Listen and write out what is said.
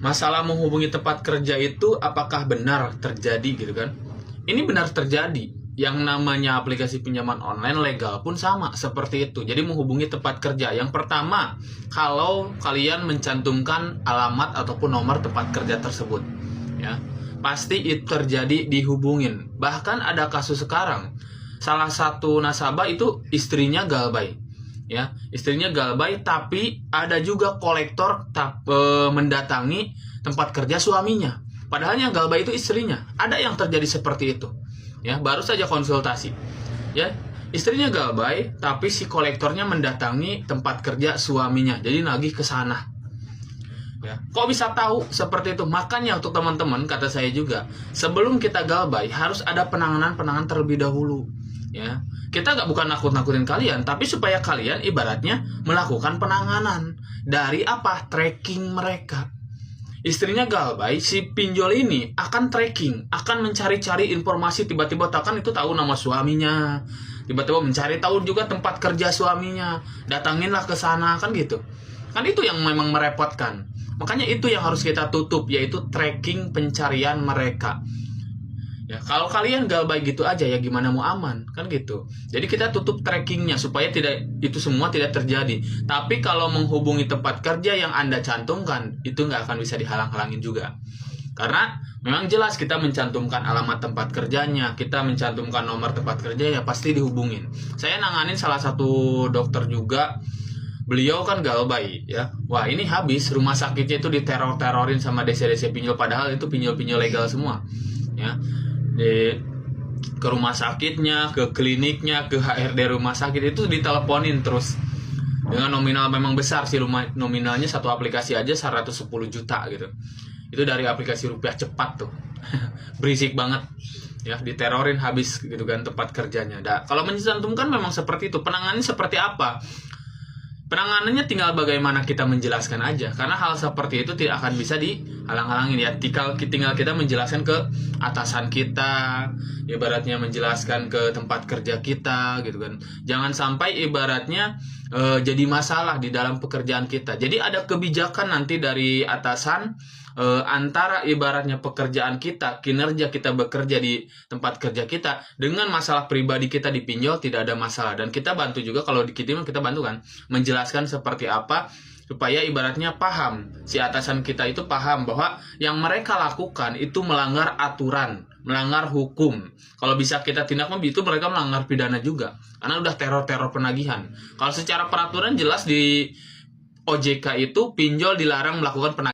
masalah menghubungi tempat kerja itu apakah benar terjadi gitu kan? Ini benar terjadi. Yang namanya aplikasi pinjaman online legal pun sama seperti itu. Jadi menghubungi tempat kerja. Yang pertama, kalau kalian mencantumkan alamat ataupun nomor tempat kerja tersebut, ya pasti itu terjadi dihubungin. Bahkan ada kasus sekarang, salah satu nasabah itu istrinya galbay, ya istrinya galbay, tapi ada juga kolektor mendatangi tempat kerja suaminya. Padahal yang galbay itu istrinya. Ada yang terjadi seperti itu. Ya, baru saja konsultasi. Ya, istrinya galbay, tapi si kolektornya mendatangi tempat kerja suaminya. Jadi nagih ke sana. Ya, kok bisa tahu seperti itu? Makanya untuk teman-teman, kata saya juga, sebelum kita galbay harus ada penanganan terlebih dahulu. Ya, kita bukan nakut-nakutin kalian, tapi supaya kalian ibaratnya melakukan penanganan. Dari apa? Tracking mereka. Istrinya galbay, si pinjol ini akan tracking, akan mencari-cari informasi, tiba-tiba takkan itu tahu nama suaminya, tiba-tiba mencari tahu juga tempat kerja suaminya, datanginlah ke sana, kan gitu. Kan itu yang memang merepotkan. Makanya itu yang harus kita tutup, yaitu tracking pencarian mereka. Ya, kalau kalian galbay gitu aja ya gimana mau aman, kan gitu. Jadi kita tutup trackingnya supaya itu semua tidak terjadi. Tapi kalau menghubungi tempat kerja yang Anda cantumkan, itu nggak akan bisa dihalang-halangin juga. Karena memang jelas kita mencantumkan alamat tempat kerjanya, kita mencantumkan nomor tempat kerja, ya pasti dihubungin. Saya nanganin salah satu dokter juga, beliau kan galbay ya. Wah, ini habis rumah sakitnya itu diteror-terorin sama desa-desa pinjol, padahal itu pinjol-pinjol legal semua. Ya. Ke rumah sakitnya, ke kliniknya, ke HRD rumah sakit itu diteleponin terus dengan nominal memang besar sih, nominalnya satu aplikasi aja 110 juta gitu. Itu dari aplikasi rupiah cepat tuh. Berisik banget. Ya, diterorin habis gitu kan tempat kerjanya. Kalau mencantumkan memang seperti itu. Penanganannya seperti apa? Penanganannya tinggal bagaimana kita menjelaskan aja. Karena hal seperti itu tidak akan bisa dihalang-halangin ya. Tinggal kita menjelaskan ke atasan kita, ibaratnya menjelaskan ke tempat kerja kita gitu kan. Jangan sampai ibaratnya jadi masalah di dalam pekerjaan kita. Jadi ada kebijakan nanti dari atasan antara ibaratnya pekerjaan kita, kinerja kita bekerja di tempat kerja kita dengan masalah pribadi kita di pinjol tidak ada masalah. Dan kita bantu juga, kalau kita bantu kan menjelaskan seperti apa supaya ibaratnya paham, si atasan kita itu paham bahwa yang mereka lakukan itu melanggar aturan, melanggar hukum. Kalau bisa kita tindak itu mereka melanggar pidana juga karena udah teror-teror penagihan. Kalau secara peraturan jelas di OJK itu pinjol dilarang melakukan penagihan.